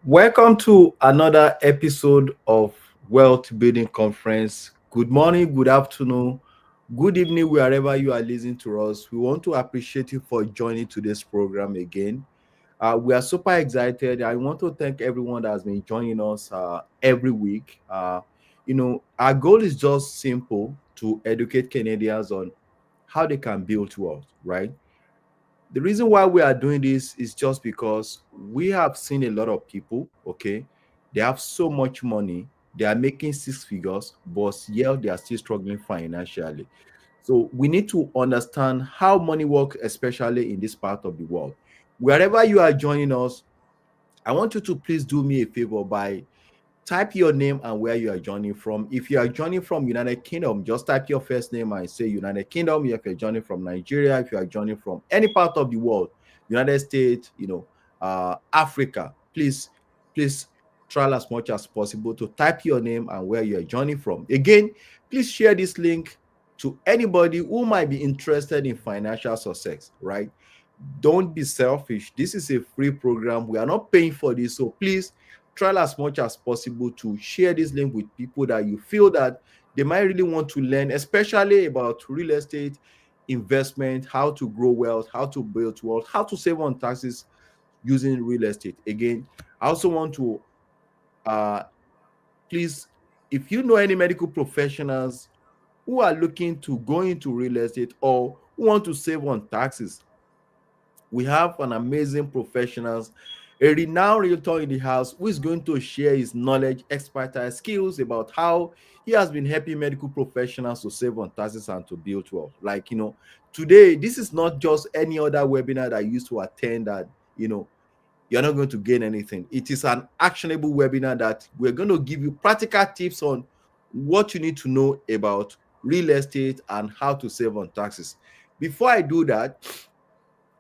Welcome to another episode of Wealth Building Conference. Good morning, good afternoon, good evening, wherever you are listening to us. We want to appreciate you for joining today's program again. We are super excited. I want to thank everyone that has been joining us every week. Our goal is just simple to educate Canadians on how they can build wealth, right? The reason why we are doing this is just because we have seen a lot of people, okay, they have so much money, they are making six figures, but yet they are still struggling financially. So we need to understand how money works, especially in this part of the world. Wherever you are joining us, I want you to please do me a favor by type your name and where you are joining from. If you are joining from United Kingdom, just type your first name and say United Kingdom. If you're joining from Nigeria, if you are joining from any part of the world, United States, Africa, please try as much as possible to type your name and where you are joining from. Again, please share this link to anybody who might be interested in financial success, right? Don't be selfish. This is a free program. We are not paying for this. So please try as much as possible to share this link with people that you feel that they might really want to learn, especially about real estate investment, how to grow wealth, how to build wealth, how to save on taxes using real estate. Again, I also want to uh please, if you know any medical professionals who are looking to go into real estate or who want to save on taxes, we have an amazing professionals, a renowned realtor in the house who is going to share his knowledge, expertise, skills about how he has been helping medical professionals to save on taxes and to build wealth. Today, this is not just any other webinar that you used to attend that, you're not going to gain anything. It is an actionable webinar that we're going to give you practical tips on what you need to know about real estate and how to save on taxes. Before I do that,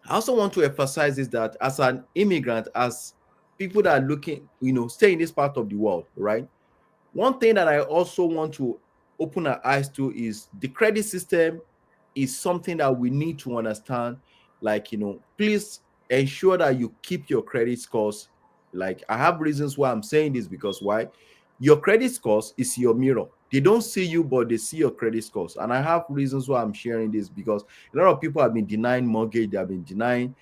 I also want to emphasize is that as an immigrant, as people that are looking, stay in this part of the world, right? One thing that I also want to open our eyes to is the credit system is something that we need to understand. Please ensure that you keep your credit scores. Like, I have reasons why I'm saying this, because why? Your credit scores is your mirror. They don't see you, but they see your credit scores. And I have reasons why I'm sharing this, because a lot of people have been denying mortgage, they have been denying,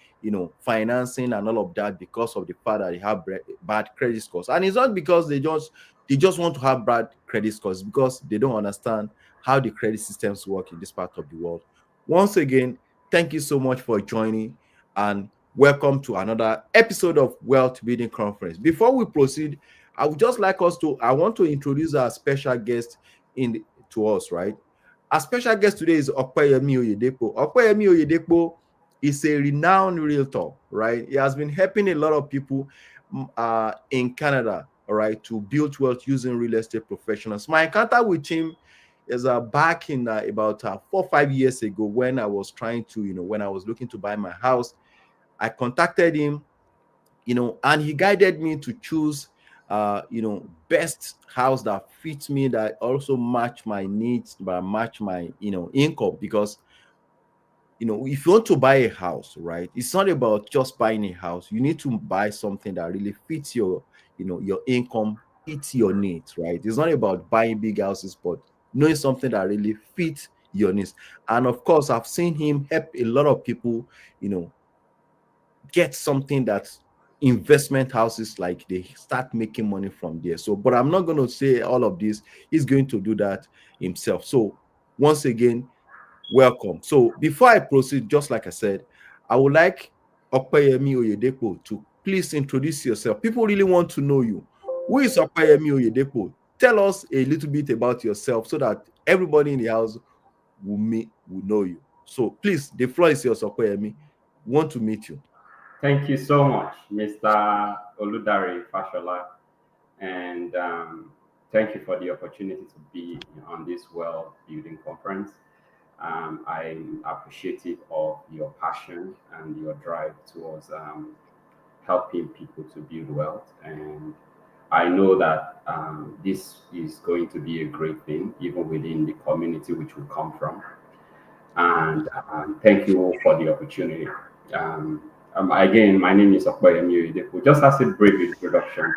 financing and all of that, because of the fact that they have bad credit scores. And it's not because they just want to have bad credit scores, because they don't understand how the credit systems work in this part of the world. Once again, thank you so much for joining, and welcome to another episode of Wealth Building Conference. Before we proceed, I want to introduce our special guest to us, right? Our special guest today is Opeyemi Oyedepo. Opeyemi Oyedepo is a renowned realtor, right? He has been helping a lot of people in Canada, all right, to build wealth using real estate professionals. My encounter with him is back in about 4 or 5 years ago, when I was trying to, when I was looking to buy my house. I contacted him, and he guided me to choose best house that fits me, that also match my needs, but match my income. Because if you want to buy a house, right, it's not about just buying a house. You need to buy something that really fits your income, fits your needs, right? It's not about buying big houses, but knowing something that really fits your needs. And of course, I've seen him help a lot of people, you know get something that investment houses, like, they start making money from there. So, but I'm not going to say all of this. He's going to do that himself. So once again, welcome. So before I proceed, just like I said, I would like Opeyemi Oyedepo to please introduce yourself. People really want to know you. Who is Opeyemi Oyedepo? Tell us a little bit about yourself so that everybody in the house will know you. So please, the floor is yours, Opeyemi. Want to meet you. Thank you so much, Mr. Oludare Fasola, and thank you for the opportunity to be on this Well Building Conference. I'm appreciative of your passion and your drive towards helping people to build wealth, and I know that this is going to be a great thing, even within the community which we come from. And thank you all for the opportunity. Um, Again, my name is Opeyemi Oyedepo. Just as a brief introduction,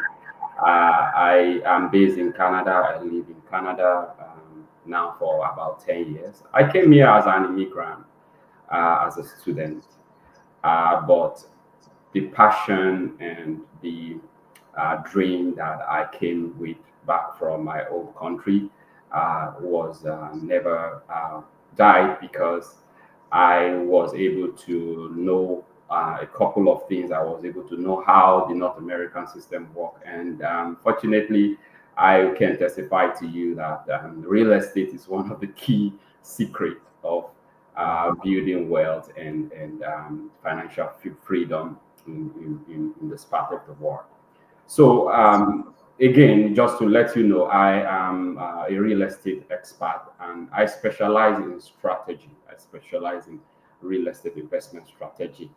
I am based in Canada. I live in Canada now for about 10 years. I came here as an immigrant, as a student, but the passion and the dream that I came with back from my old country was never died because I was able to know a couple of things. I was able to know how the North American system work, and fortunately, I can testify to you that real estate is one of the key secrets of building wealth and financial freedom in this part of the world. So again, just to let you know, I am a real estate expert and I specialize in strategy. I specialize in real estate investment strategy,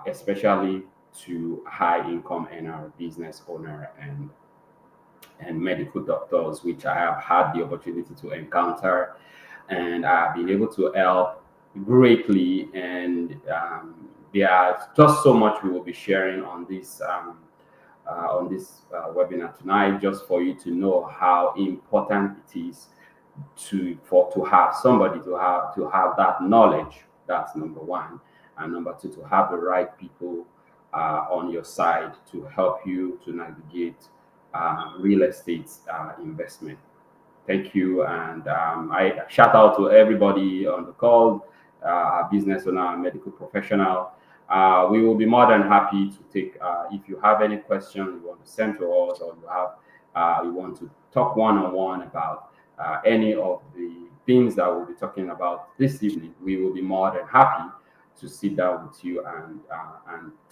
especially to high income earner, business owner, and medical doctors, which I have had the opportunity to encounter, and I've been able to help greatly. And there's just so much we will be sharing on this webinar tonight, just for you to know how important it is to have somebody to have that knowledge. That's number one, and number two, to have the right people on your side to help you to navigate real estate investment. Thank you, and I shout out to everybody on the call, business owner, medical professional. We will be more than happy to take. If you have any questions you want to send to us, or you want to talk one on one about any of the things that we'll be talking about this evening, we will be more than happy to sit down with you and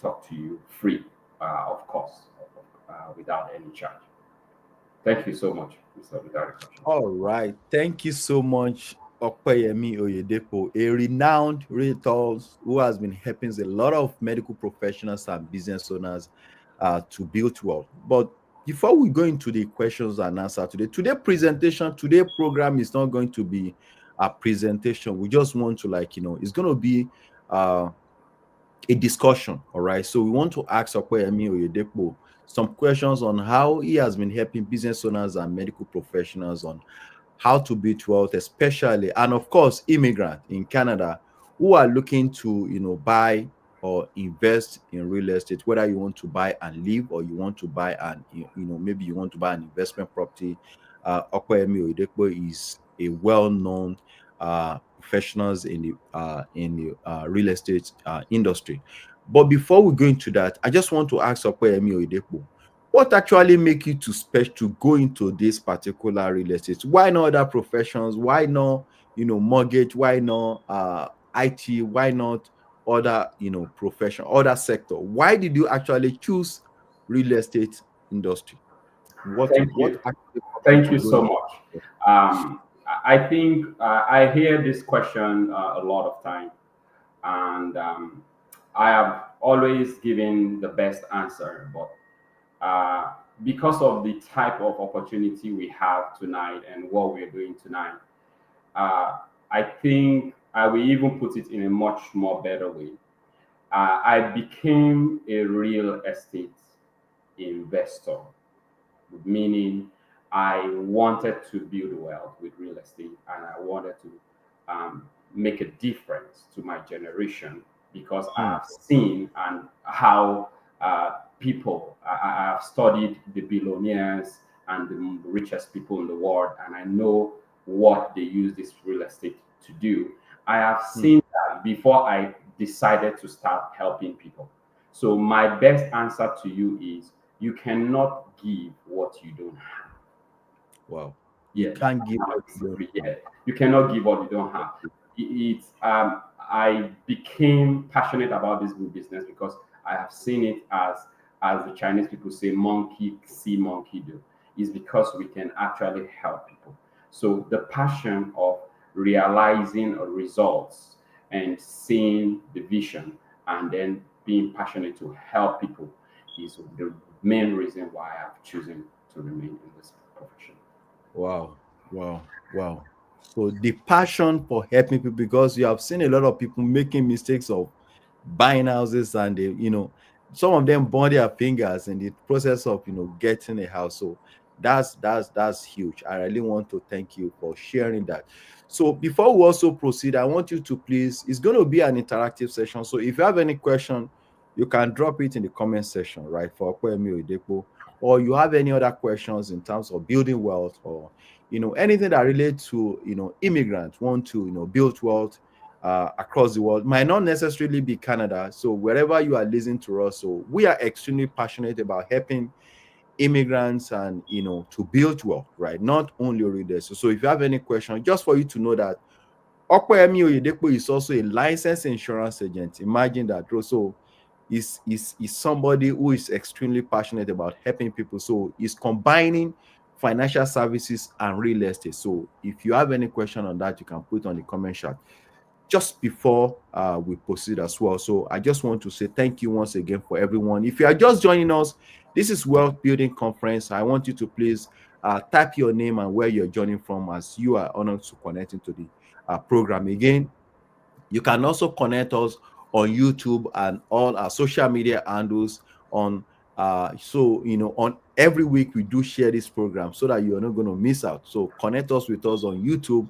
talk to you free, of course, without any charge. Thank you so much, Mr. Oludare. All right. Thank you so much, Opeyemi Oyedepo, a renowned realtor who has been helping a lot of medical professionals and business owners to build wealth. But before we go into the questions and answer today program is not going to be a presentation. We just want to it's going to be a discussion. All right. So we want to ask Opeyemi Oyedepo some questions on how he has been helping business owners and medical professionals on how to build wealth, especially, and of course, immigrant in Canada who are looking to, buy or invest in real estate, whether you want to buy and live or you want to buy and, maybe you want to buy an investment property. Opeyemi Oyedepo is a well-known professionals in the real estate industry. But before we go into that, I just want to ask Opeyemi Oyedepo, what actually make you to special to go into this particular real estate? Why not other professions? Why not, mortgage? Why not IT? Why not other, profession, other sector? Why did you actually choose real estate industry? Thank What you. actually brought you Thank to you go so into much. I think I hear this question a lot of time, and I have always given the best answer. But because of the type of opportunity we have tonight and what we're doing tonight, I think I will even put it in a much more better way. I became a real estate investor, meaning I wanted to build wealth with real estate and I wanted to make a difference to my generation because I Hmm. have seen and how people, I have studied the billionaires and the richest people in the world, and I know what they use this real estate to do. I have Hmm. seen that before I decided to start helping people. So my best answer to you is you cannot give what you don't have. Wow. You Yeah, can't give what you don't have. yeah. You cannot give what you don't have. It's I became passionate about this good business because I have seen it as the Chinese people say, monkey see, monkey do. Is because we can actually help people. So the passion of realizing results and seeing the vision and then being passionate to help people is the main reason why I've chosen to remain in this profession. Wow, wow, wow. So the passion for helping people, because you have seen a lot of people making mistakes of buying houses, and they, some of them burn their fingers in the process of getting a house. So that's huge. I really want to thank you for sharing that. So before we also proceed, I want you to please, it's going to be an interactive session. So if you have any question, you can drop it in the comment section, right, for Opeyemi Oyedepo, or you have any other questions in terms of building wealth, or anything that relates to immigrants want to build wealth across the world. Might not necessarily be Canada. So wherever you are listening to us, so we are extremely passionate about helping immigrants and to build wealth, right? Not only already. So if you have any question, just for you to know that Opeyemi Oyedepo is also a licensed insurance agent. Imagine that. So is somebody who is extremely passionate about helping people. So he's combining financial services and real estate. So if you have any question on that, you can put on the comment chat just before we proceed as well. So I just want to say thank you once again for everyone. If you are just joining us, this is Wealth Building Conference. I want you to please type your name and where you're joining from, as you are honored to connect into the program. Again, you can also connect us on YouTube and all our social media handles on on every week we do share this program so that you're not going to miss out. So connect us with us on YouTube,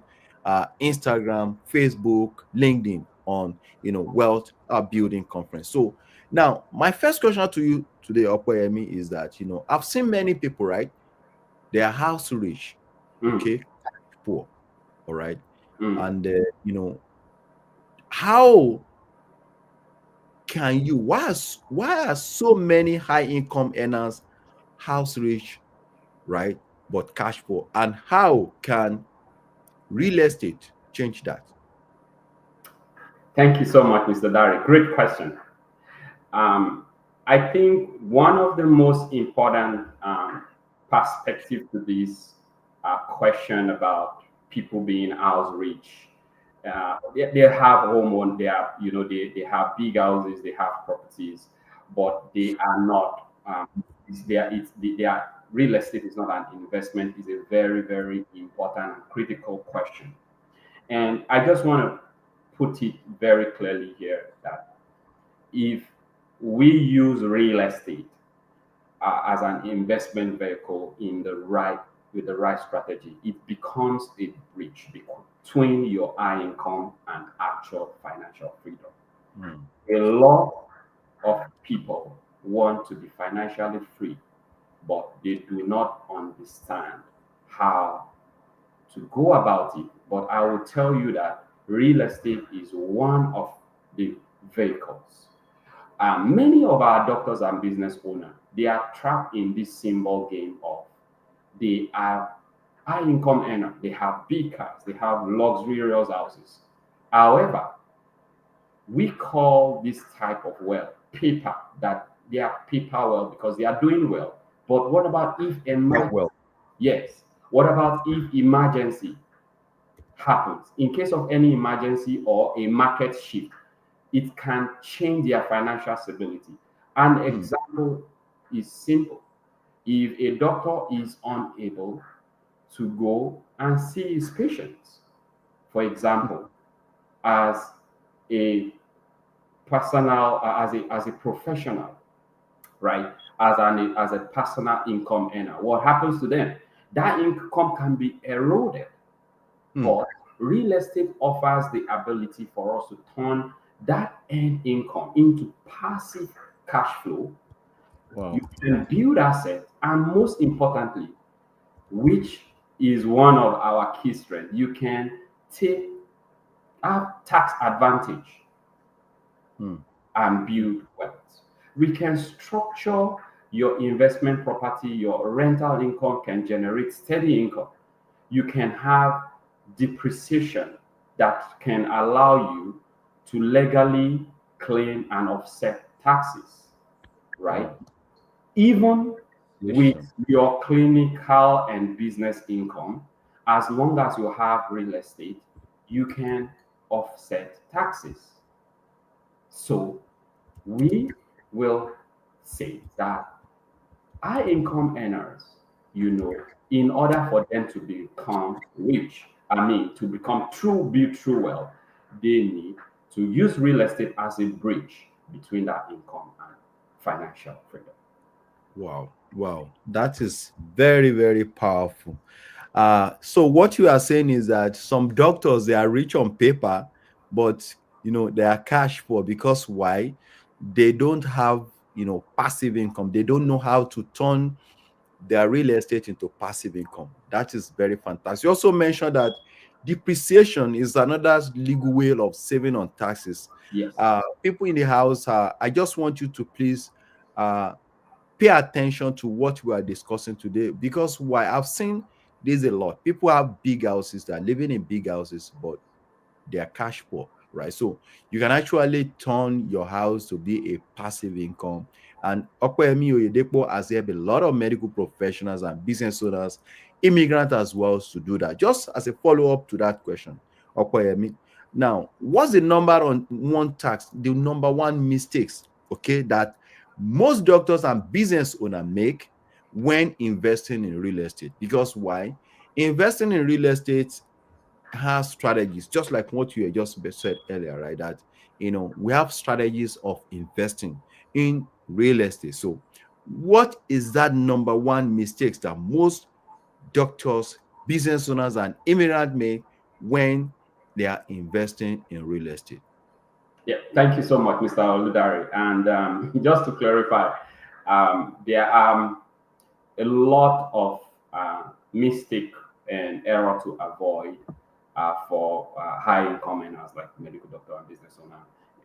Instagram, Facebook, LinkedIn on Wealth Building Conference. So now my first question to you today, Opeyemi, is that I've seen many people, right? They are house rich, Mm, okay, poor, all right, mm. and how can you why are so many high income earners house rich, right, but cash poor, and how can real estate change that? Thank you so much, Mr. Dari. Great question. Um, I think one of the most important perspective to this question about people being house rich, they have home, they are, they have big houses, they have properties, but they are not. Their real estate is not an investment. Is a very very important and critical question, and I just want to put it very clearly here that if we use real estate as an investment vehicle in the right with the right strategy, it becomes a bridge between your high income and actual financial freedom. Hmm. A lot of people want to be financially free, but they do not understand how to go about it. But I will tell you that real estate is one of the vehicles. Many of our doctors and business owners, they are trapped in this symbol game of they are high income earner, they have big cars, they have luxurious houses. However, we call this type of wealth paper, that they are paper wealth because they are doing well. But what about if Well, yes, what about if emergency happens? In case of any emergency or a market shift, it can change their financial stability. An hmm. example is simple. If a doctor is unable to go and see his patients, for example, as a personal, as a professional, right, as a personal income earner, what happens to them? That income can be eroded. Hmm. But real estate offers the ability for us to turn that earned income into passive cash flow. Wow. You can build assets, and most importantly, which is one of our key strengths, you can take have tax advantage Hmm. and build wealth. We can structure your investment property, your rental income can generate steady income. You can have depreciation that can allow you to legally claim and offset taxes, right? Wow. Even with Listen. your clinical and business income, as long as you have real estate, you can offset taxes. So we will say that high income earners, in order for them to become rich, I mean, to become true, build true wealth, they need to use real estate as a bridge between that income and financial freedom. Wow. Wow. That is very, very powerful. So what you are saying is that some doctors, they are rich on paper, but they are cash poor because why? They don't have passive income. They don't know how to turn their real estate into passive income. That is very fantastic. You also mentioned that depreciation is another legal way of saving on taxes. Yes. People in the house, I just want you to please uh, pay attention to what we are discussing today, because why? I've seen this a lot. People have big houses, that are living in big houses, but they are cash poor, right? So you can actually turn your house to be a passive income. And Opeyemi Oyedepo has helped a lot of medical professionals and business owners, immigrants as well, to do that. Just as a follow-up to that question, Opeyemi, now, what's the number on one tax, the number one mistakes, okay, that most doctors and business owners make when investing in real estate? Because why? Investing in real estate has strategies, just like what you had just said earlier, right? That we have strategies of investing in real estate. So, what is that number one mistakes that most doctors, business owners, and immigrants make when they are investing in real estate? Yeah, thank you so much, Mr. Oludare. And just to clarify, there are a lot of mistake and error to avoid for high income earners like medical doctor and business owner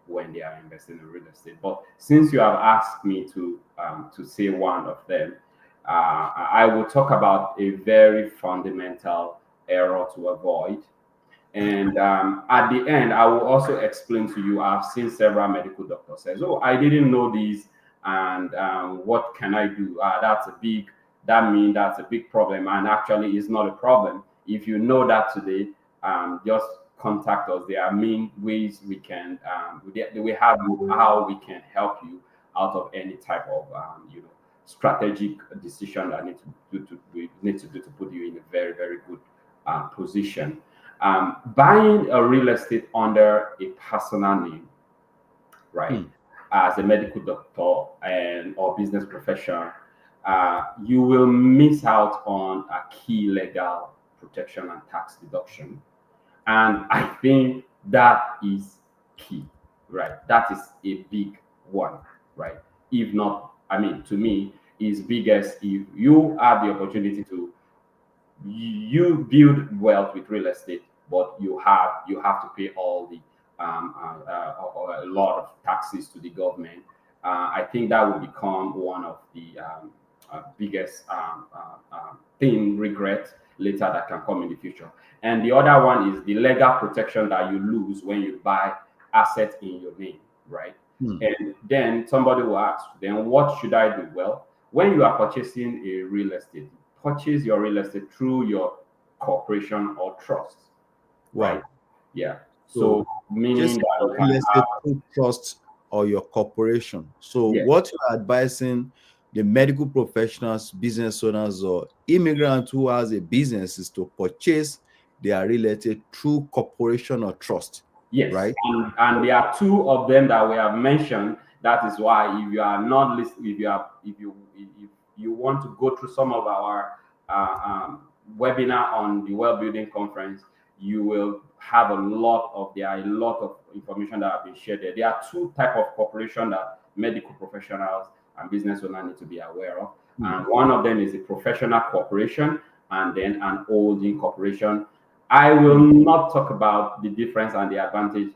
when they are investing in real estate. But since you have asked me to say one of them, I will talk about a very fundamental error to avoid. And at the end, I will also explain to you. I've seen several medical doctors say, "Oh, I didn't know this, and what can I do?" That means that's a big problem, and actually, it's not a problem. If you know that today, just contact us. There are main ways we can we have how we can help you out of any type of strategic decision that we need to do to put you in a very, very good position. Buying a real estate under a personal name, right, Hmm. as a medical doctor and or business professional, you will miss out on a key legal protection and tax deduction. And I think that is key, right? That is a big one, right? If not, I mean, to me, is biggest if you have the opportunity to you build wealth with real estate, but you have to pay all the a lot of taxes to the government. I think that will become one of the biggest thing regret later that can come in the future. And the other one is the legal protection that you lose when you buy assets in your name, right? Hmm. And then somebody will ask, then what should I do? Well, when you are purchasing a real estate, purchase your real estate through your corporation or trust, right? Wow. Yeah. So, So meaning just that you can real estate have, through trust or your corporation. So, yes, what you are advising the medical professionals, business owners, or immigrant who has a business is to purchase their real estate through corporation or trust, yes, right? and there are two of them that we have mentioned. That is why if you are not listening, if you want to go through some of our webinar on the Well Building Conference, you will have there are a lot of information that have been shared there. There are two type of corporation that medical professionals and business owners need to be aware of, Hmm. and one of them is a professional corporation, and then an holding corporation. I will not talk about the difference and the advantage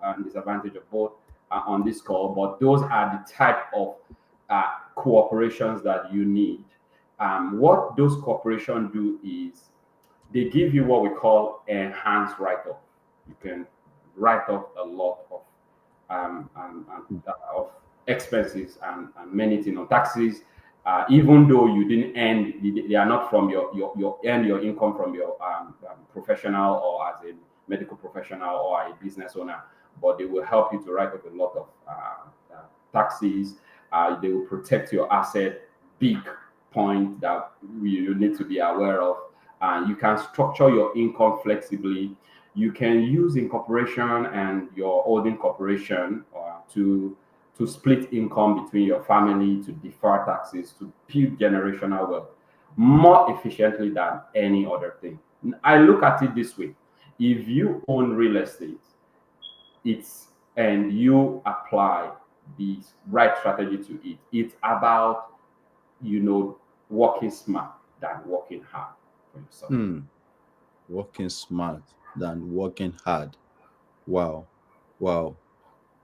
and disadvantage of both on this call, but those are the type of cooperations that you need. What those corporations do is they give you what we call enhanced write-off. You can write off a lot of expenses and many things on taxes, even though you didn't earn, they are not from your earn your income from your professional or as a medical professional or a business owner, but they will help you to write off a lot of taxes. They will protect your asset. Big point that you need to be aware of. You can structure your income flexibly. You can use incorporation and your holding corporation to split income between your family, to defer taxes, to build generational wealth more efficiently than any other thing. I look at it this way: if you own real estate, it's and you apply the right strategy to it, it's about, working smart than working hard for yourself. Hmm. Working smart than working hard. Wow. Wow.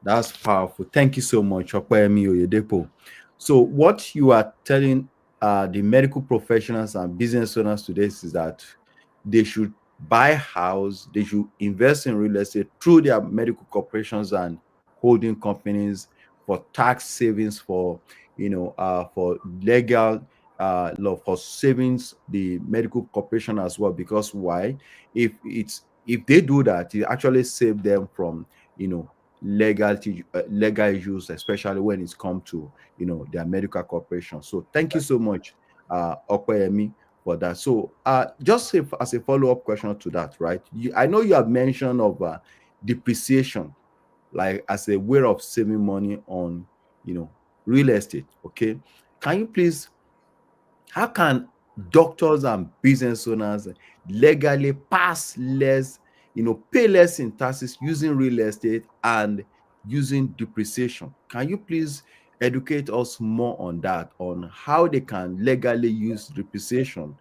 That's powerful. Thank you so much, Opeyemi Oyedepo. So, what you are telling the medical professionals and business owners today is that they should buy house, they should invest in real estate through their medical corporations and holding companies for tax savings, for legal law, for savings the medical corporation as well. Because why? If they do that, it actually save them from legal issues, especially when it's come to their medical corporation. So thank you so much, Opeyemi, for that. So just as a follow-up question to that, right? I know you have mentioned of depreciation, like as a way of saving money on real estate. Okay, can you please, how can doctors and business owners legally pass less, pay less in taxes using real estate and using depreciation? Can you please educate us more on that, on how they can legally use depreciation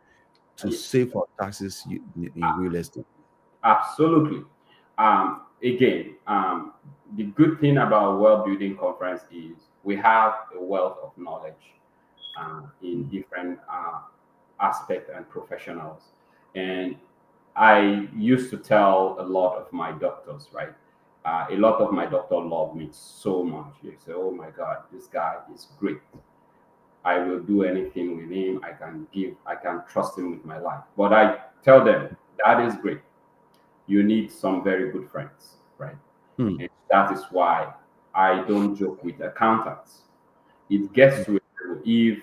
to Yeah, save on taxes in real estate? absolutely. Again, the good thing about World Building Conference is we have a wealth of knowledge in different aspects and professionals. And I used to tell a lot of my doctors, right? A lot of my doctors love me so much. They say, "Oh my God, this guy is great. I will do anything with him. I can trust him with my life." But I tell them, that is great. You need some very good friends, right? Hmm, And that is why I don't joke with accountants. It gets to a level, if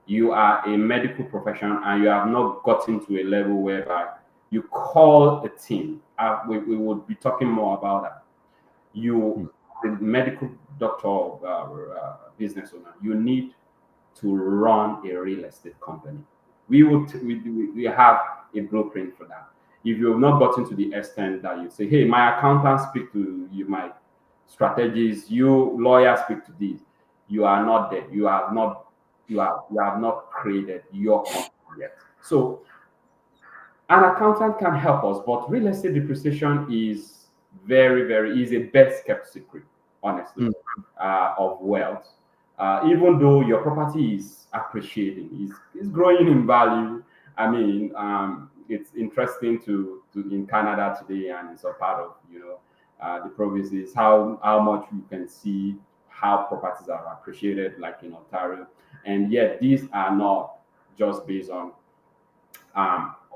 you are a medical professional and you have not gotten to a level whereby you call a team. We would be talking more about that. hmm, You, the medical doctor, business owner, you need to run a real estate company. We have a blueprint for that. If you have not gotten to the extent that you say, "Hey, my accountant speak to you, my strategies, you lawyers speak to these," you are not there. You have not created your company yet. So an accountant can help us, but real estate depreciation is is a best kept secret, honestly, hmm, of wealth. Even though your property is appreciating, is growing in value. I mean, it's interesting to in Canada today, and it's a part of the provinces, how much you can see how properties are appreciated, like in Ontario, and yet these are not just based on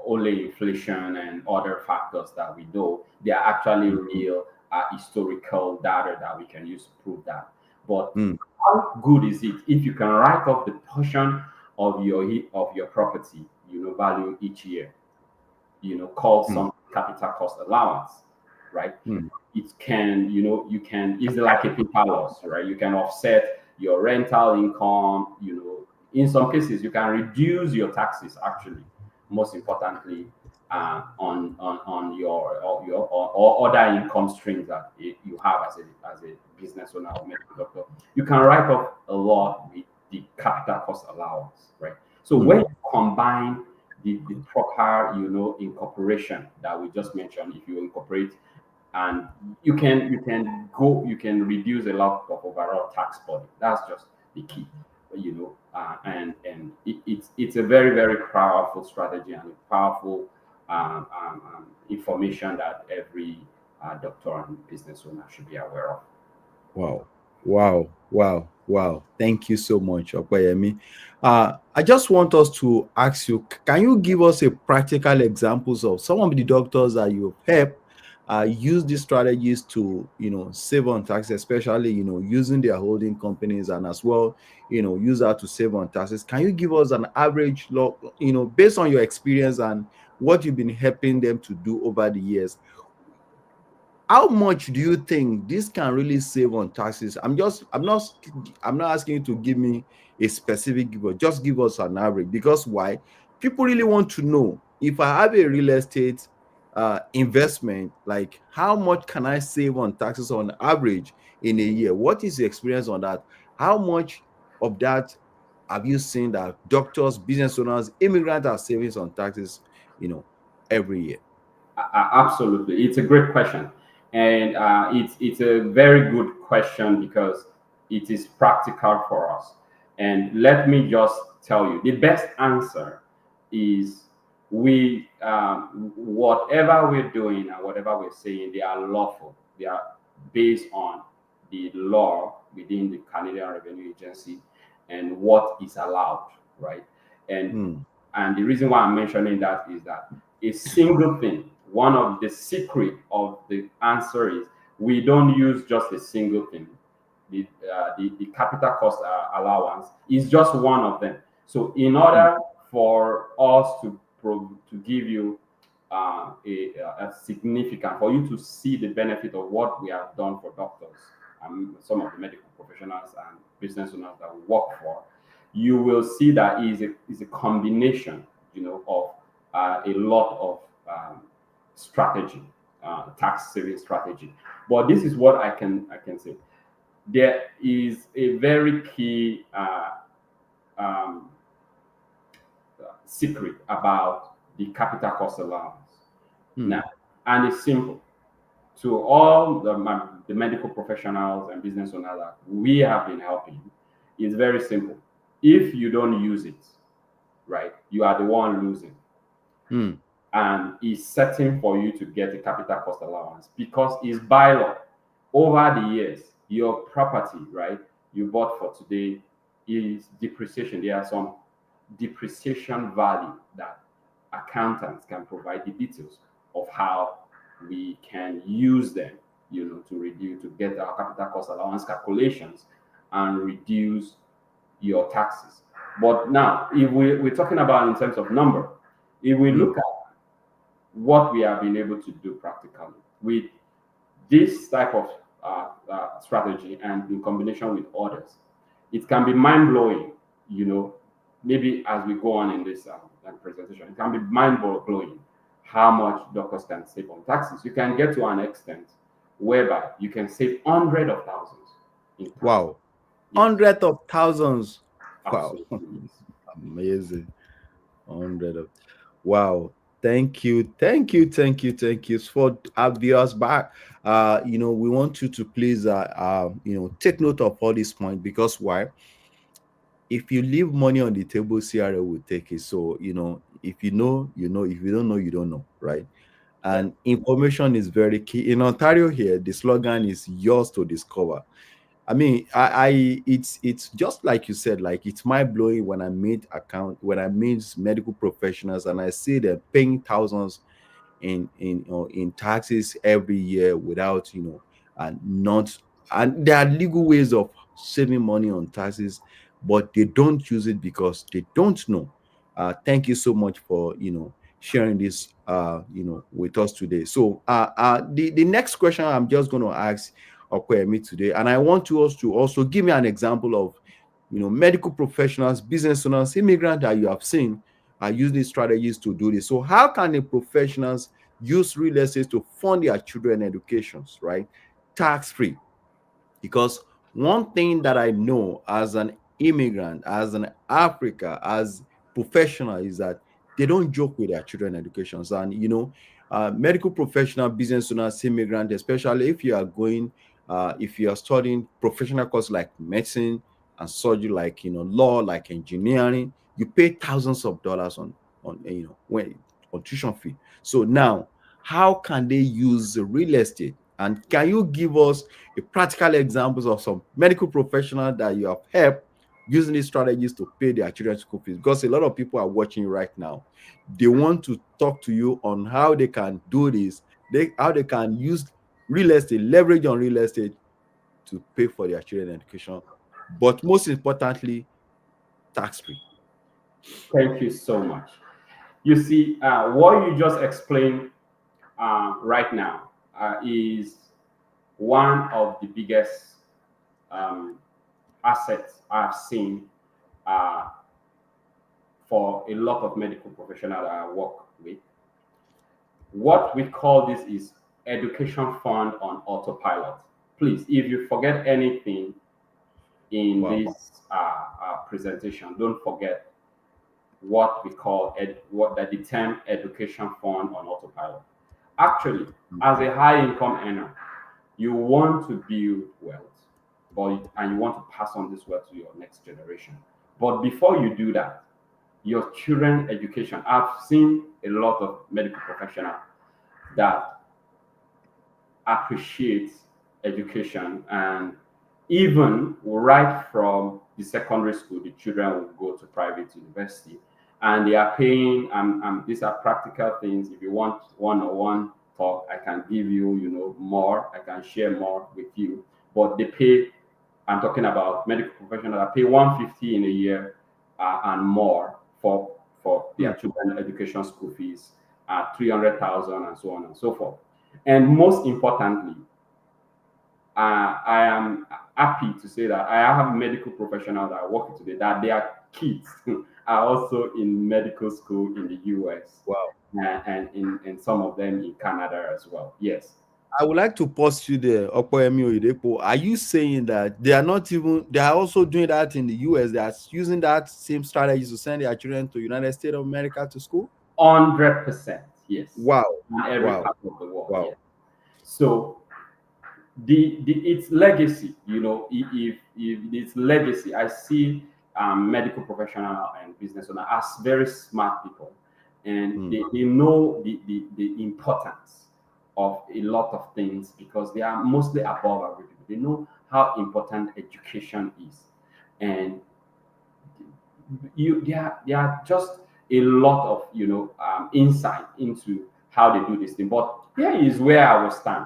only inflation and other factors that we know. They are actually real historical data that we can use to prove that. But hmm, how good is it if you can write off the portion of your property, value each year, called hmm, some capital cost allowance, right? hmm, It can, it's like a paper loss, right? You can offset your rental income, in some cases you can reduce your taxes, actually, most importantly, on or other income streams that you have as a business owner or medical doctor. You can write off a lot with the capital cost allowance, right? So hmm, when you combine the proper, incorporation that we just mentioned, if you incorporate, and you can reduce a lot of overall tax burden. That's just the key, and it's a very, very powerful strategy and a powerful information that every doctor and business owner should be aware of. Wow. Wow. Wow. Wow. Thank you so much, Opeyemi. I just want us to ask you, can you give us a practical examples of some of the doctors that you've helped use these strategies to, save on taxes, especially, using their holding companies, and as well, use that to save on taxes. Can you give us an average based on your experience and what you've been helping them to do over the years? how much do you think this can really save on taxes? I'm not asking you to give me a specific giver, just give us an average. Because why? People really want to know, if I have a real estate investment, like how much can I save on taxes on average in a year? What is the experience on that? How much of that have you seen that doctors, business owners, immigrants are saving on taxes, every year? Absolutely, it's a great question, and it's a very good question because it is practical for us. And let me just tell you, the best answer is we whatever we're doing and whatever we're saying, they are lawful. They are based on the law within the Canadian Revenue Agency and what is allowed, right? And Hmm. and the reason why I'm mentioning that is that a single thing, one of the secret of the answer is we don't use just a single thing. The capital cost allowance is just one of them. So in Hmm. order for us to give you a significant, for you to see the benefit of what we have done for doctors and some of the medical professionals and business owners that we work for, you will see that is a combination, of a lot of strategy, tax saving strategy. But this is what I can say. There is a very key um, secret about the capital cost allowance. Hmm. Now, and it's simple. To all the medical professionals and business owners that we have been helping, it's very simple. If you don't use it, right, you are the one losing. Hmm. And it's setting for you to get a capital cost allowance because it's by law. Over the years, your property, right, you bought for today is depreciation. There are some depreciation value that accountants can provide the details of how we can use them, to reduce, to get our capital cost allowance calculations and reduce your taxes. But now, if we're talking about in terms of number, if we Hmm. look at what we have been able to do practically with this type of strategy and in combination with others, it can be mind blowing. Maybe as we go on in this presentation, it can be mind blowing how much doctors can save on taxes. You can get to an extent whereby you can save hundreds of thousands in taxes. Wow. Yes, Hundreds of thousands. Wow. absolutely. Yes. Amazing. Hundred of wow. Thank you. Thank you. Thank you. Thank you for our viewers back. We want you to please take note of all these points. Because why? If you leave money on the table, CRA will take it. So, if you know, you know. If you don't know, you don't know, right? Yeah. And information is very key. In Ontario here, the slogan is yours to discover. I mean, it's just like you said, like it's mind blowing when I meet medical professionals and I see them paying thousands in taxes every year without and not and there are legal ways of saving money on taxes, but they don't use it because they don't know. Thank you so much for sharing this with us today. So the next question I'm just going to ask Opeyemi today, and I want you us to also give me an example of medical professionals, business owners, immigrants that you have seen are using strategies to do this. So how can the professionals use real estate to fund their children educations, right? Tax free. Because one thing that I know as an immigrant, as an Africa, as professional is that they don't joke with their children educations. And medical professional, business owners, immigrant, especially if you are going, if you are studying professional courses like medicine and surgery, like law, like engineering, you pay thousands of dollars on tuition fee. So now, how can they use real estate? And can you give us a practical examples of some medical professional that you have helped using these strategies to pay their children's school fees? Because a lot of people are watching right now. They want to talk to you on how they can do this, how they can use real estate, leverage on real estate to pay for their children education. But most importantly, tax free. Thank you so much. You see, what you just explained right now is one of the biggest um, assets I've seen uh, for a lot of medical professionals that I work with. What we call this is education fund on autopilot. Please, if you forget anything in Wow. this presentation, don't forget what we call what that the term education fund on autopilot. Actually, as a high income earner, you want to build wealth, and you want to pass on this wealth to your next generation. But before you do that, your children education. I've seen a lot of medical professionals that appreciate education, and even right from the secondary school, the children will go to private university, and they are paying. These are practical things. If you want one-on-one talk, I can give you, more. I can share more with you. But they pay. I'm talking about medical professionals that pay 150 in a year and more for their children education school fees, 300,000 and so on and so forth. And most importantly, I am happy to say that I have medical professionals that are working today that their kids are also in medical school in the US. Wow. And in some of them in Canada as well. Yes. I would like to pause you there, Opeyemi Oyedepo. Are you saying that they are also doing that in the US? They are using that same strategy to send their children to United States of America to school? 100%. Yes. Wow. In every Wow. part of the world. Wow. Yes. So its legacy, if its legacy, I see medical professional and business owner as very smart people, and they know the importance of a lot of things because they are mostly above average people. They know how important education is, and there are just a lot of insight into how they do this thing. But here is where I will stand.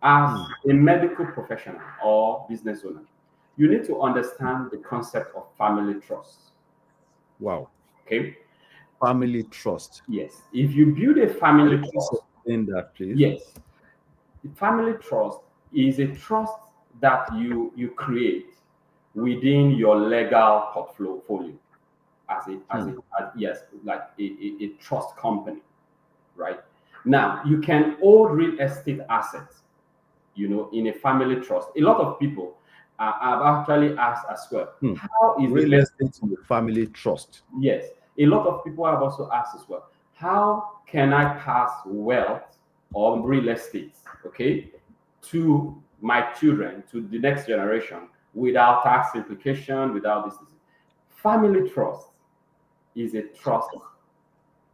As a medical professional or business owner, you need to understand the concept of family trust. Wow. Okay. Family trust. Yes. If you build a family Can you trust, explain that, please? yes, the family trust is a trust that you create within your legal portfolio yes, like a trust company, right? Now you can hold real estate assets, in a family trust. A lot of people have actually asked as well, how is the real best? estate in the family trust? Yes, a lot of people have also asked as well, how can I pass wealth or real estate, okay, to my children, to the next generation, without tax implication, without this? Family trust is a trust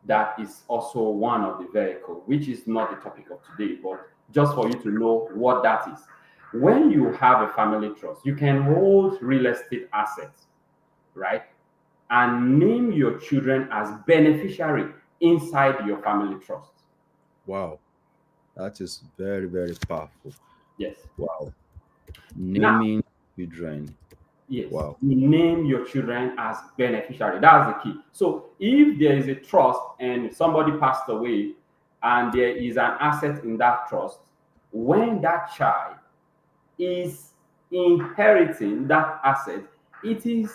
that is also one of the vehicle, which is not the topic of today, but just for you to know what that is. When you have a family trust, you can hold real estate assets, right? And name your children as beneficiary inside your family trust. Wow. That is very, very powerful. Yes. Wow. Now, Naming children. yes, Wow. you name your children as beneficiary. That's the key. So if there is a trust and somebody passed away and there is an asset in that trust, when that child is inheriting that asset, he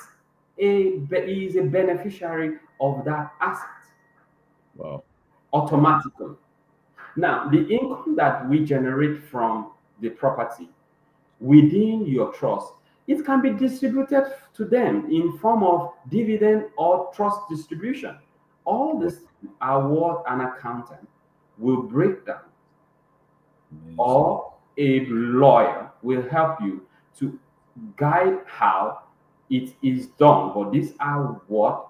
is a beneficiary of that asset Wow. automatically. Now, the income that we generate from the property within your trust, it can be distributed to them in form of dividend or trust distribution. All this are what an accountant will break down, Amazing. or a lawyer will help you to guide how it is done. But these are what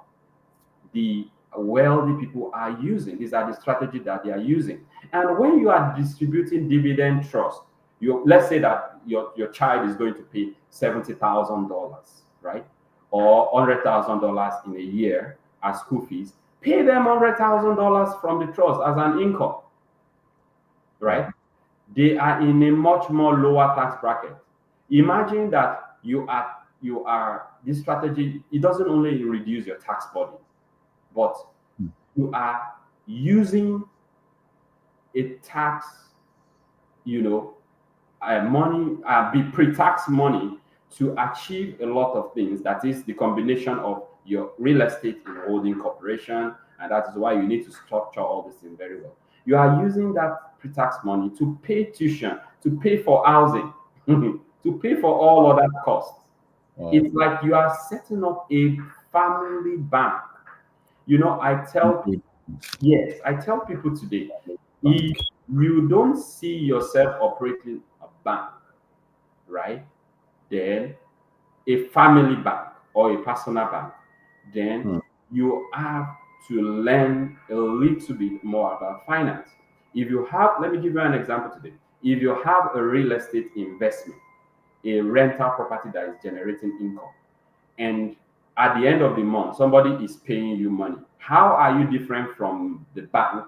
the wealthy people are using. These are the strategies that they are using. And when you are distributing dividend trust, let's say that your child is going to pay $70,000, right? Or $100,000 in a year as school fees. Pay them $100,000 from the trust as an income, right? They are in a much more lower tax bracket. Imagine that you are this strategy. It doesn't only reduce your tax burden, but you are using a tax you know, money, be pre-tax money to achieve a lot of things. That is the combination of your real estate in holding corporation, and that is why you need to structure all this thing very well. You are using that pre-tax money to pay tuition, to pay for housing, to pay for all other costs. Wow. It's like you are setting up a family bank. You know, yes, I tell people today, if Bank. you don't see yourself operating a bank, right, then a family bank or a personal bank, then Hmm. you have to learn a little bit more about finance. If you have, let me give you an example today. If you have a real estate investment, a rental property that is generating income, and at the end of the month, somebody is paying you money, how are you different from the bank,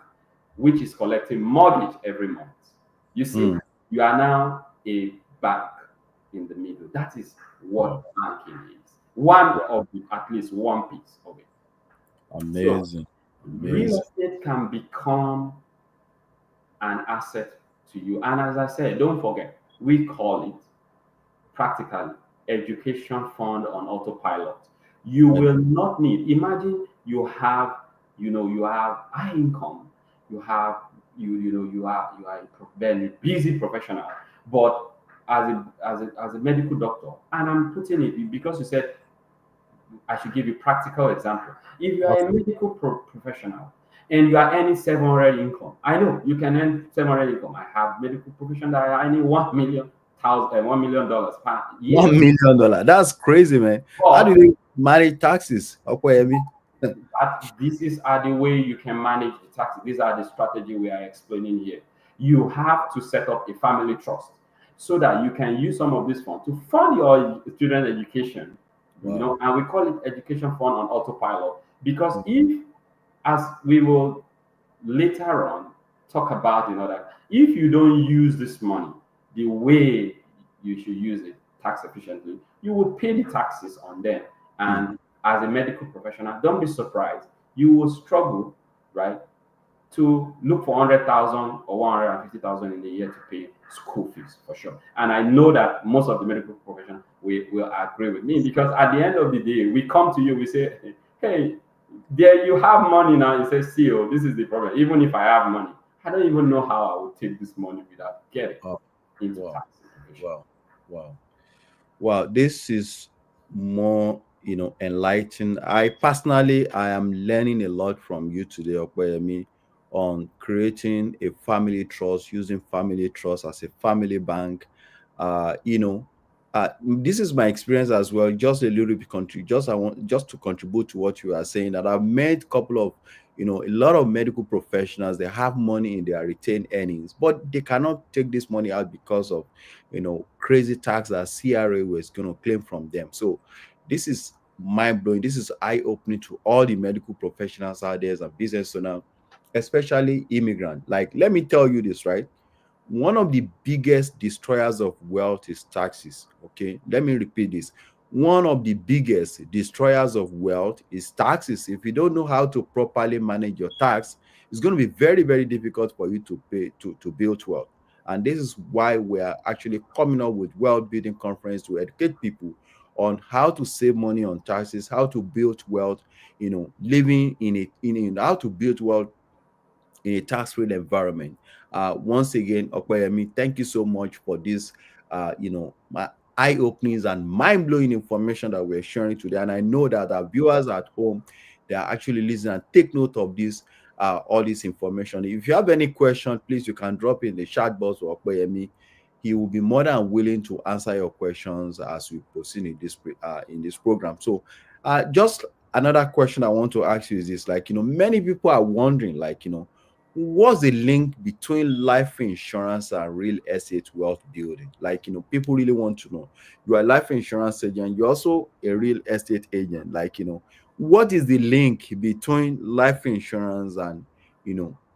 which is collecting mortgage every month? You see, Hmm. you are now a bank in the middle. That is what Wow. banking is. One Wow. of the, at least one piece of it. So, Amazing. real Amazing. estate can become an asset to you. And as I said, don't forget, we call it practically education fund on autopilot. You Ed- will not need, imagine you have, you have high income, you have, you are a very busy professional, but as a medical doctor, and I'm putting it because you said I should give you practical example. If you are a Okay. medical professional and you are earning 700 income, I know you can earn 700 income. I have medical profession that are earning 1 million dollars per year. $1 million. That's crazy, man. How do But they manage taxes? Opeyemi? these are the way you can manage the taxes. These are the strategy we are explaining here. You have to set up a family trust so that you can use some of this fund to fund your student education. Wow. And we call it education fund on autopilot because if, as we will later on talk about, that if you don't use this money the way you should use it tax efficiently, you will pay the taxes on them. Hmm. And as a medical professional, don't be surprised, you will struggle, right, to look for 100,000 or 150,000 in a year to pay school fees for sure. And I know that most of the medical profession will agree with me because at the end of the day, we come to you, we say, hey, there you have money now. You say, see, oh, this is the problem. Even if I have money, I don't even know how I will take this money without getting Wow. into Wow. tax situation. Wow. Wow. Wow, this is more, enlightening. I am learning a lot from you today, Opeyemi, on creating a family trust, using family trust as a family bank. This is my experience as well. Just a little bit just I want just to contribute to what you are saying. That I've met a couple of, a lot of medical professionals. They have money in their retained earnings, but they cannot take this money out because of crazy tax that CRA was going to claim from them. So this is mind blowing. This is eye opening to all the medical professionals out there and business owners, especially immigrant. Like, let me tell you this, right? One of the biggest destroyers of wealth is taxes. Okay, let me repeat this. One of the biggest destroyers of wealth is taxes. If you don't know how to properly manage your tax, it's going to be very, very difficult for you to pay to build wealth. And this is why we are actually coming up with wealth building conference to educate people on how to save money on taxes, how to build wealth, living in it, how to build wealth in a tax-free environment. Once again, Opeyemi, thank you so much for this, my eye-openings and mind-blowing information that we're sharing today. And I know that our viewers at home, they are actually listening and take note of this, all this information. If you have any question, please, you can drop in the chat box for Opeyemi. He will be more than willing to answer your questions as we proceed in this program. So, just another question I want to ask you is this: like, many people are wondering, like, what's the link between life insurance and real estate wealth building? Like, people really want to know. You are a life insurance agent, you're also a real estate agent. Like, what is the link between life insurance and,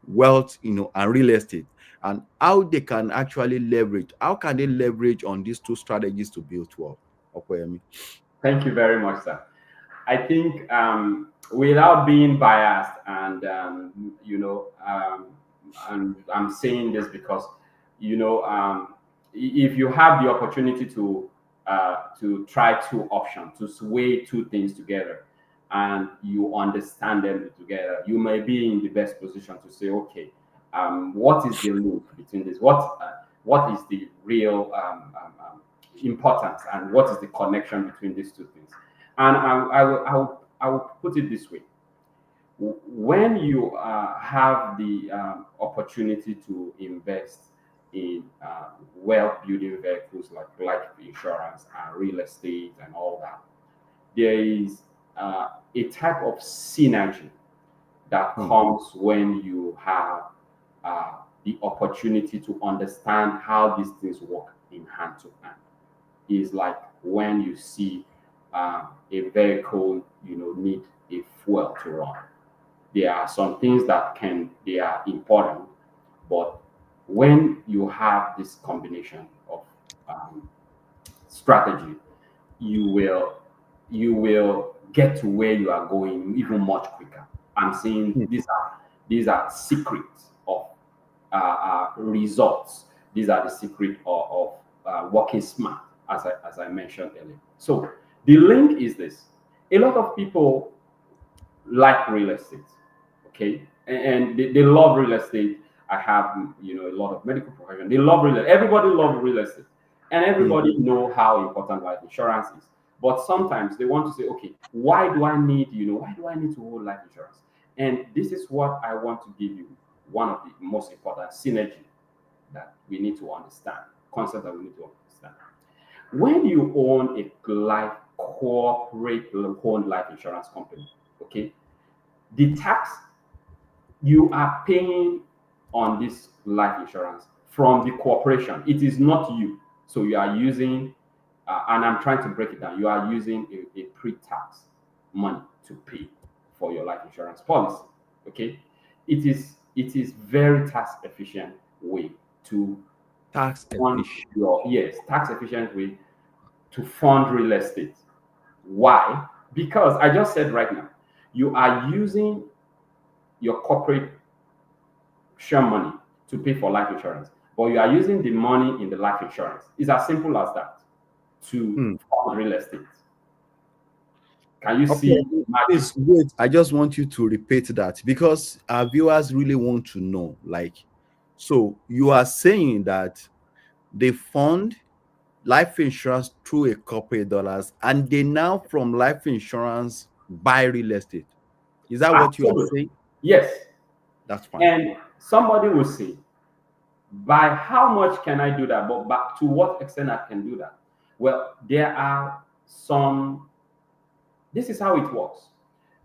wealth, and real estate, and how they can actually how can they leverage on these two strategies to build wealth? Okay. Thank you very much, sir. I think without being biased, and and I'm saying this because if you have the opportunity to try two options, to sway two things together, and you understand them together, you may be in the best position to say, okay, what is the link between this? What is the real importance, and what is the connection between these two things? And I will put it this way: when you have the opportunity to invest in wealth building vehicles like life insurance and real estate and all that, there is a type of synergy that comes when you have the opportunity to understand how these things work in hand to hand. Is like when you see a vehicle, need a fuel to run. There are some things they are important, but when you have this combination of strategy, you will get to where you are going even much quicker. I'm saying these are secrets of results. These are the secret of working smart, as I mentioned earlier. So the link is this: a lot of people like real estate, okay, and they love real estate. I have a lot of medical professionals. They love real estate. Everybody loves real estate, and everybody know how important life insurance is. But sometimes they want to say, okay, why do I need to hold life insurance? And this is what I want to give you: one of the most important synergy that we need to understand, concept that we need to understand. When you own a corporate owned life insurance company, okay, the tax you are paying on this life insurance from the corporation, it is not you. So you are using, and I'm trying to break it down, you are using a pre-tax money to pay for your life insurance policy. Okay, it is very tax efficient way to Tax fund efficient. tax efficient way to fund real estate. Why? Because I just said right now, you are using your corporate share money to pay for life insurance, but you are using the money in the life insurance. It's as simple as that to fund real estate. Can you see Okay, magic? please wait. I just want you to repeat that because our viewers really want to know. Like, so you are saying that they fund life insurance through a corporate dollars, and they now from life insurance buy real estate. Is that what you are Absolutely. saying? Yes. That's fine. And somebody will say, by how much can I do that? But to what extent I can do that? Well, this is how it works.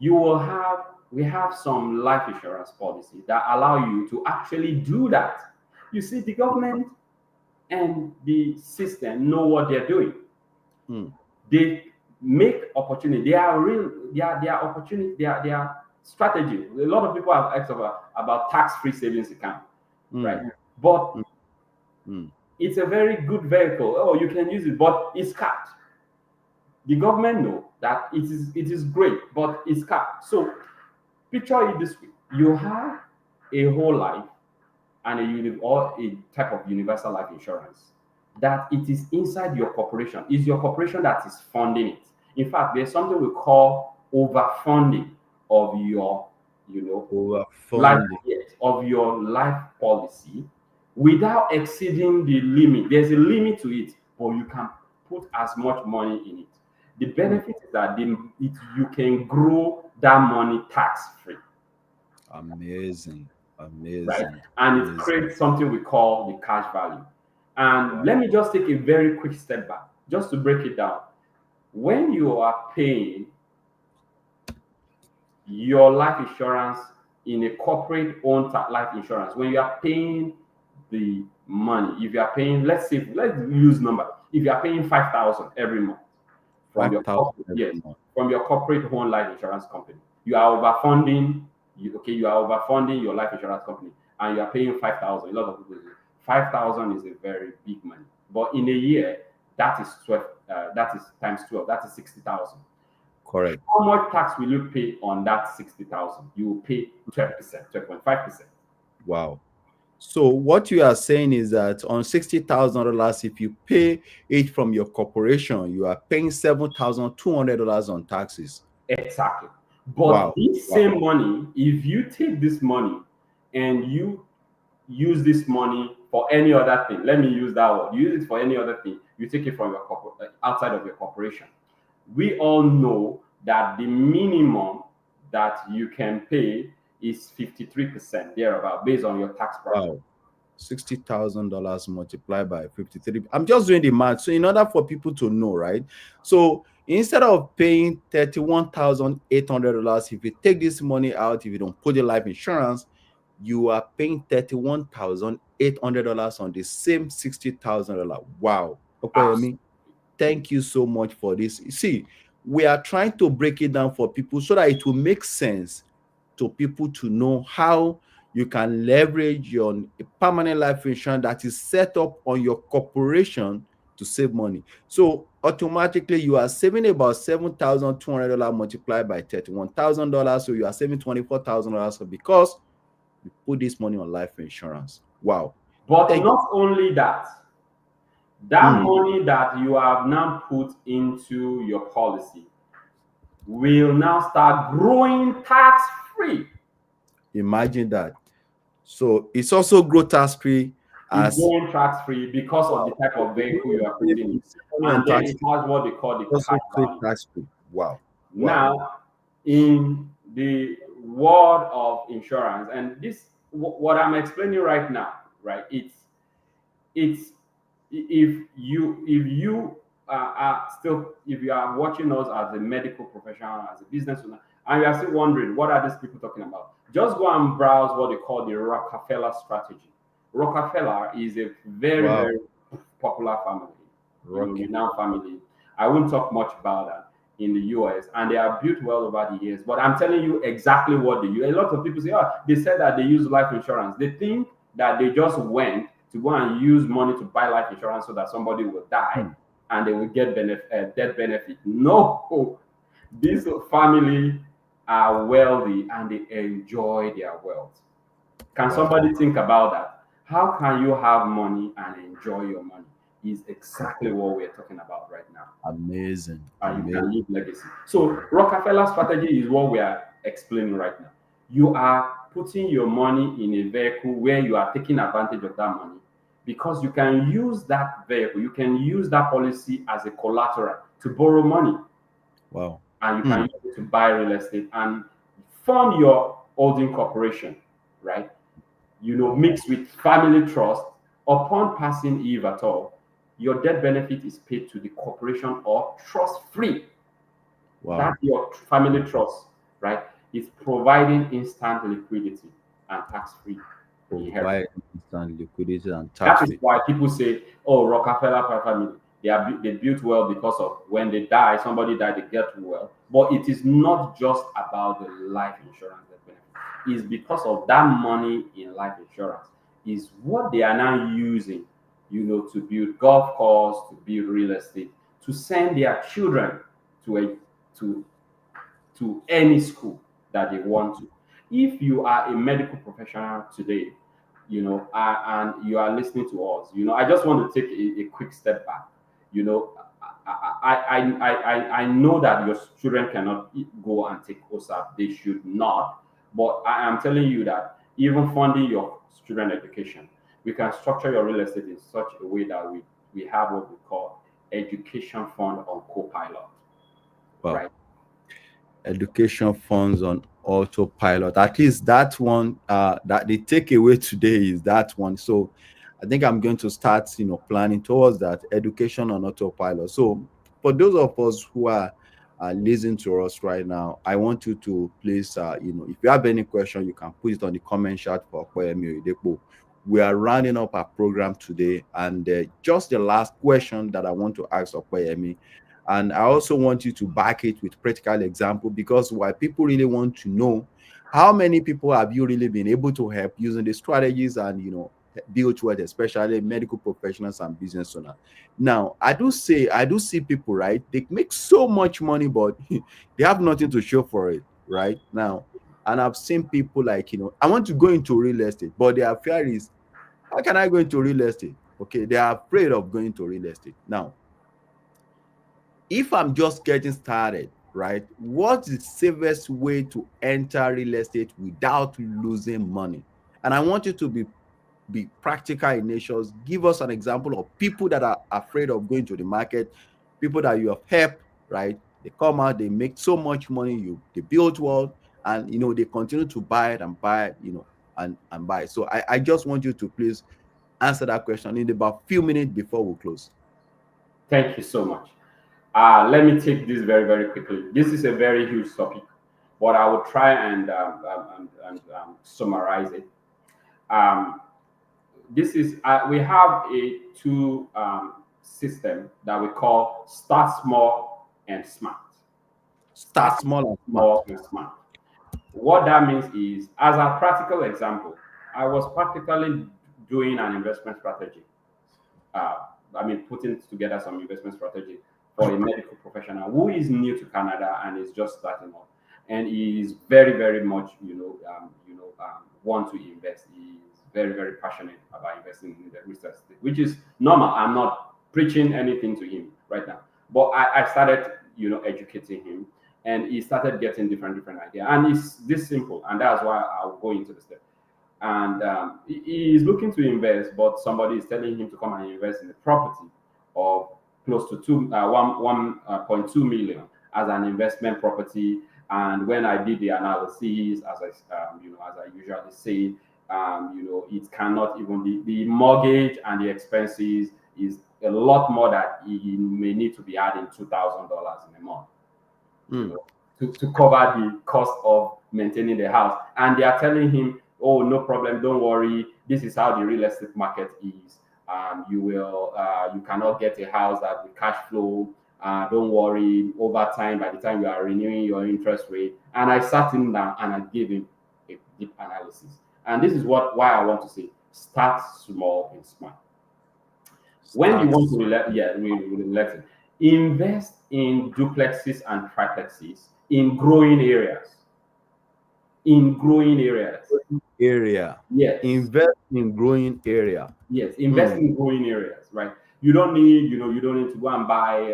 We have some life insurance policy that allow you to actually do that. You see, the government and the system know what they're doing. They make opportunity. They are real. They are opportunity. They are strategy. A lot of people have asked about tax-free savings account, right? But it's a very good vehicle. Oh, you can use it, but it's capped. The government know that it is great, but it's capped. So picture it this way: you have a whole life and a type of universal life insurance that it is inside your corporation. It's your corporation that is funding it. In fact, there's something we call overfunding of your, life Overfunding. of your life policy without exceeding the limit. There's a limit to it, but you can put as much money in it. The benefit is that you can grow that money tax-free. Amazing. Right? And it creates something we call the cash value. And let me just take a very quick step back, just to break it down. When you are paying your life insurance in a corporate owned life insurance, when you are paying the money, if you are paying, let's use number. If you are paying 5,000 every month from your corporate owned life insurance company, you are overfunding. You are overfunding your life insurance company, and you are paying 5,000. A lot of people say 5,000 is a very big money, but in a year, that is 12. That is times 12. That is 60,000. Correct. How much tax will you pay on that 60,000? You will pay 12%, 12.5%. Wow. So what you are saying is that on $60,000, if you pay it from your corporation, you are paying $7,200 on taxes. Exactly. But Wow. this Wow. same money, if you take this money and you use this money for any other thing, let me use that word, use it for any other thing, you take it from your outside of your corporation. We all know that the minimum that you can pay is 53% thereabout based on your tax bracket. Wow. $60,000 multiplied by 53. I'm just doing the math. So in order for people to know, right? So instead of paying $31,800, if you take this money out, if you don't put the life insurance, you are paying $31,800 on the same $60,000. Wow. Absolutely. Opeyemi, thank you so much for this. See, we are trying to break it down for people so that it will make sense to people to know how you can leverage your permanent life insurance that is set up on your corporation to save money. So automatically you are saving about $7,200 multiplied by $31,000. So you are saving $24,000 because you put this money on life insurance. Wow. But Thank not only that, that you. money that you have now put into your policy will now start growing tax free. Imagine that. So it's also growth tax free It's as going tax free because of the wow. type So of the vehicle money you are you putting in. save money And on then it taxes has what they call the also cash pay value. tax free. Wow. Wow. Now, in the world of insurance, and this what I'm explaining right now, right? It's if you are still, if you are watching us as a medical professional, as a business owner, and you are still wondering what are these people talking about, just go and browse what they call the Rockefeller strategy. Rockefeller is a very Wow. very popular family, Rocky. renowned family. I won't talk much about that in the US, and they are built well over the years. But I'm telling you exactly what they use. A lot of people say, oh, they said that they use life insurance. They think that they just went to go and use money to buy life insurance so that somebody will die Hmm. and they will get death benefit. No, this family are wealthy and they enjoy their wealth. Can Wow. somebody think about that? How can you have money and enjoy your money? Is exactly what we're talking about right now. Amazing. And you can Amazing. leave legacy. So Rockefeller strategy is what we are explaining right now. You are putting your money in a vehicle where you are taking advantage of that money because you can use that vehicle, you can use that policy as a collateral to borrow money, Wow. and you can Hmm. use it to buy real estate and fund your holding corporation, right? Mixed with family trust. Upon passing, if at all, your death benefit is paid to the corporation or trust free. Wow. That's your family trust, right? It's providing instant liquidity and tax free inheritance. Provide instant liquidity and tax That is free. why people say, "Oh, Rockefeller family, they built well because of when they die, somebody died, they get well." But it is not just about the life insurance that benefit. It's because of that money in life insurance is what they are now using, to build golf course, to build real estate, to send their children to a to any school that they want to. If you are a medical professional today, and you are listening to us, I just want to take a quick step back. You know, I know that your children cannot go and take OSAP. They should not. But I am telling you that even funding your children education, we can structure your real estate in such a way that we have what we call education fund on co-pilot, Wow. right? Education funds on autopilot. At least that one, that the takeaway today is that one. So I think I'm going to start, planning towards that education on autopilot. So for those of us who are listening to us right now, I want you to please, if you have any question, you can put it on the comment chat for Opeyemi Oyedepo. We are rounding up our program today, and just the last question that I want to ask Opeyemi, and I also want you to back it with practical example, because why people really want to know, how many people have you really been able to help using the strategies and build wealth, especially medical professionals and business owners. Now, I do see people, right? They make so much money, but they have nothing to show for it, right? Now, and I've seen people like, I want to go into real estate, but their fear is How can I go into real estate? Okay, they are afraid of going to real estate. Now, if I'm just getting started, right, what's the safest way to enter real estate without losing money? And I want you to be practical in nature. Give us an example of people that are afraid of going to the market, people that you have helped, right? They come out, they make so much money, they build wealth, and they continue to buy it and buy it, and buy. So I just want you to please answer that question in about few minutes before we close. Thank you so much. Let me take this very, very quickly. This is a very huge topic, but I will try and summarize it. Um, this is we have a two system that we call start small and smart. Start Start small and smart. small and smart. What that means is, as a practical example, I was practically doing an investment strategy. Uh, putting together some investment strategy for a medical professional who is new to Canada and is just starting up, and he is very, very much, want to invest. He is very, very passionate about investing in the real estate, which is normal. I'm not preaching anything to him right now, but I started, educating him, and he started getting different ideas. And it's this simple, and that's why I'll go into the step. And he is looking to invest, but somebody is telling him to come and invest in a property of close to 1.2 million as an investment property. And when I did the analysis, as I usually say, it cannot even be the mortgage and the expenses is a lot more that he may need to be adding $2,000 in a month. To cover the cost of maintaining the house. And they are telling him, oh, no problem, don't worry. This is how the real estate market is. You cannot get a house that will cash flow. Don't worry, over time, by the time you are renewing your interest rate. And I sat him down and I gave him a deep analysis. And this is why I want to say, start small and smart. When you want to relate it, invest in duplexes and triplexes in growing areas. Yes. Invest in growing area. Yes, invest in growing areas, right? You don't need to go and buy,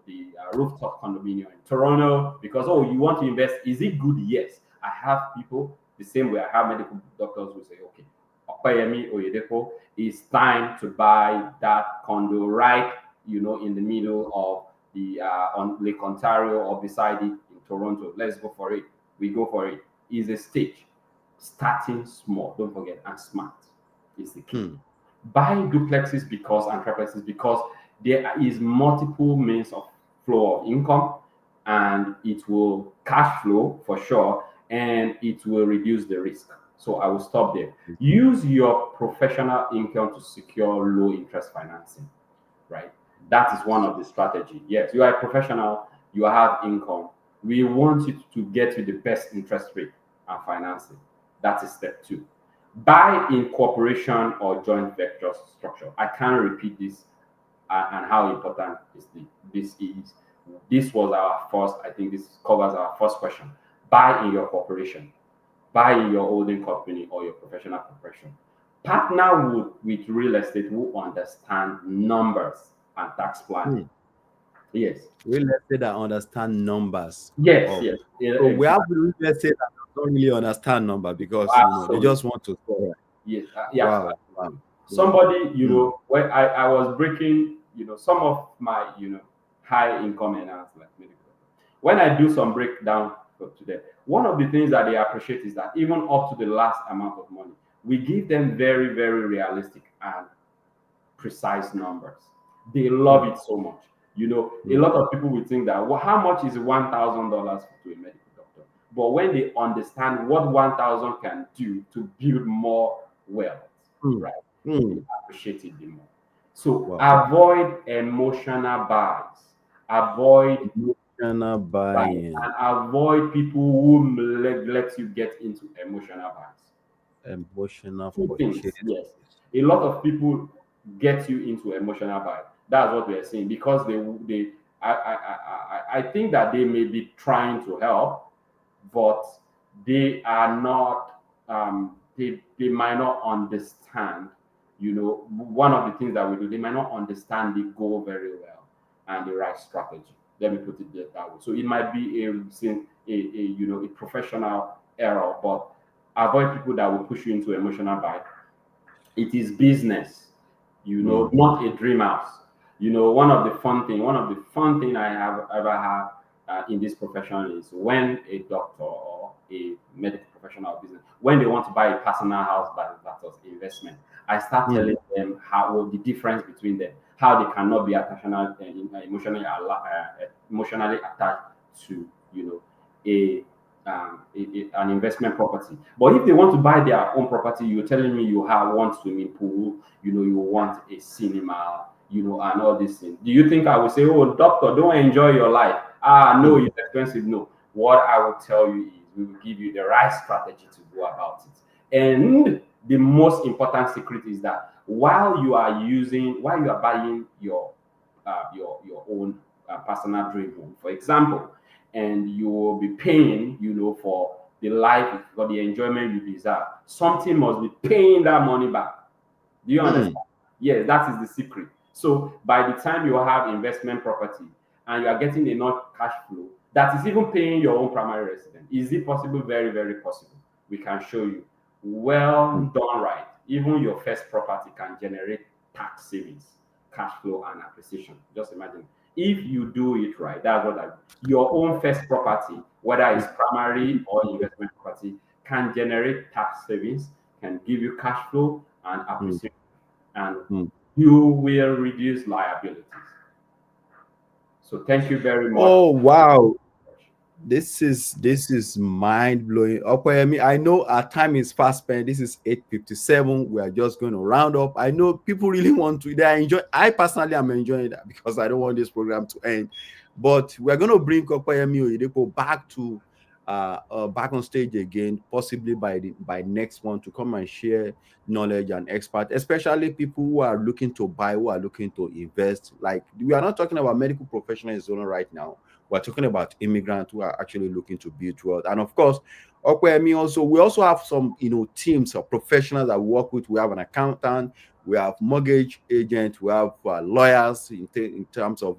the rooftop condominium in Toronto because, oh, you want to invest. Is it good? Yes. I have people the same way I have medical doctors who say, okay, Opeyemi, Oyedepo, it's time to buy that condo right, in the middle of the on Lake Ontario or beside it in Toronto. Let's go for it. We go for it. It's a stage. Starting small, don't forget, and smart is the key. Buy duplexes and triplexes because there is multiple means of flow of income, and it will cash flow for sure, and it will reduce the risk. So I will stop there. Use your professional income to secure low interest financing, right? That is one of the strategy. Yes, you are a professional, you have income. We want you to get you the best interest rate and financing. That is step 2. Buy in corporation or joint venture structure. I can't repeat this and how important this is. This was our first, I think this covers our first question. Buy in your corporation. Buy in your holding company or your professional corporation. Partner with real estate who understand numbers and tax planning. Yes. Real estate that understand numbers. Yes. So exactly. We have real estate that don't really understand number because they just want to score. Yes. Wow. Somebody, when I was breaking, some of my, high income earners like medical. When I do some breakdown for today, one of the things that they appreciate is that even up to the last amount of money, we give them very, very realistic and precise numbers. They love it so much. A lot of people will think that, well, how much is $1,000 to a medical doctor? But when they understand what 1,000 can do to build more wealth, right, they appreciate it the more. So avoid emotional buys. Avoid emotional buying. And avoid people who let you get into emotional buys. Emotional purchase. Yes. A lot of people get you into emotional buy. That's what we are saying because I think that they may be trying to help, but they are not they might not understand, one of the things that we do, they might not understand the goal very well and the right strategy. Let me put it that way. So it might be a professional error, but avoid people that will push you into emotional buy. It is business, not a dream house. One of the fun thing I have ever had in this profession is when a doctor or a medical professional business, when they want to buy a personal house by versus investment, I start telling them how the difference between them, how they cannot be emotionally attached to a an investment property. But if they want to buy their own property, you're telling me you have one swimming pool, you want a cinema, and all these things. Do you think I will say, oh, doctor, don't enjoy your life? No, it's expensive. No. What I will tell you is we will give you the right strategy to go about it. And the most important secret is that while you are buying your own personal dream home, for example, and you will be paying, for the life, for the enjoyment you deserve. Something must be paying that money back. Do you understand? Yes, that is the secret. So by the time you have investment property and you are getting enough cash flow, that is even paying your own primary residence. Is it possible? Very, very possible. We can show you. Well done right. Even your first property can generate tax savings, cash flow, and appreciation. Just imagine if you do it right. That's what your own first property, whether it's primary or investment property, can generate tax savings, can give you cash flow and appreciation, and you will reduce liabilities. So thank you very much. Oh wow, this is mind blowing. Opeyemi, I know our time is fast spent. This is 8:57. We are just going to round up. I know people really want to. I personally am enjoying that because I don't want this program to end. But we're going to bring Opeyemi Oyedepo back on stage again, possibly by next month, to come and share knowledge and expert, especially people who are looking to buy, who are looking to invest. Like, we are not talking about medical professionals right now. We're talking about immigrants who are actually looking to build wealth. And of course, we also have some teams of professionals that we work with. We have an accountant, we have mortgage agents, we have lawyers in terms of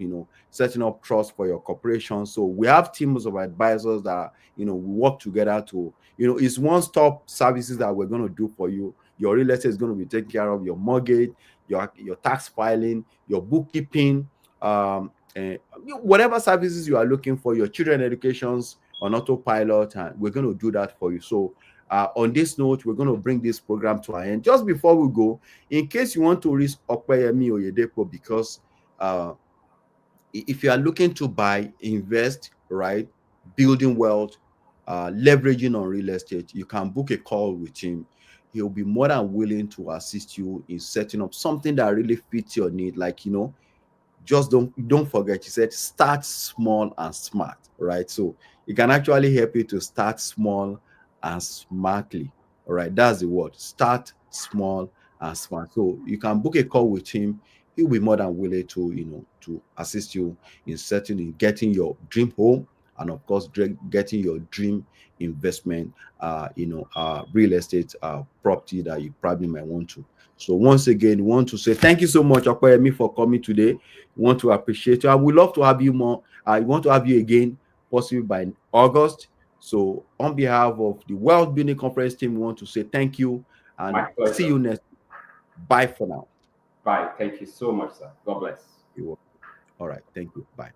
setting up trust for your corporation. So we have teams of advisors that we work together to it's one-stop services that we're going to do for you. Your real estate is going to be taken care of, your mortgage, your tax filing, your bookkeeping, whatever services you are looking for, your children educations on autopilot, and we're going to do that for you. So on this note, we're going to bring this program to an end. Just before we go, in case you want to reach Opeyemi Oyedepo, because if you are looking to buy, invest, right, building wealth, leveraging on real estate, you can book a call with him. He'll be more than willing to assist you in setting up something that really fits your need. Like, just don't forget, he said start small and smart, right? So it can actually help you to start small and smartly. All right, that's the word, start small and smart. So you can book a call with him. He'll be more than willing to assist you in getting your dream home, and of course getting your dream investment real estate property that you probably might want to. So once again, we want to say thank you so much, Opeyemi, for coming today. We want to appreciate you. I would love to have you more. I want to have you again, possibly by August. So on behalf of the Wealth Building Conference team, we want to say thank you and see you next. Bye for now. Bye. Thank you so much, sir. God bless. All right. Thank you. Bye.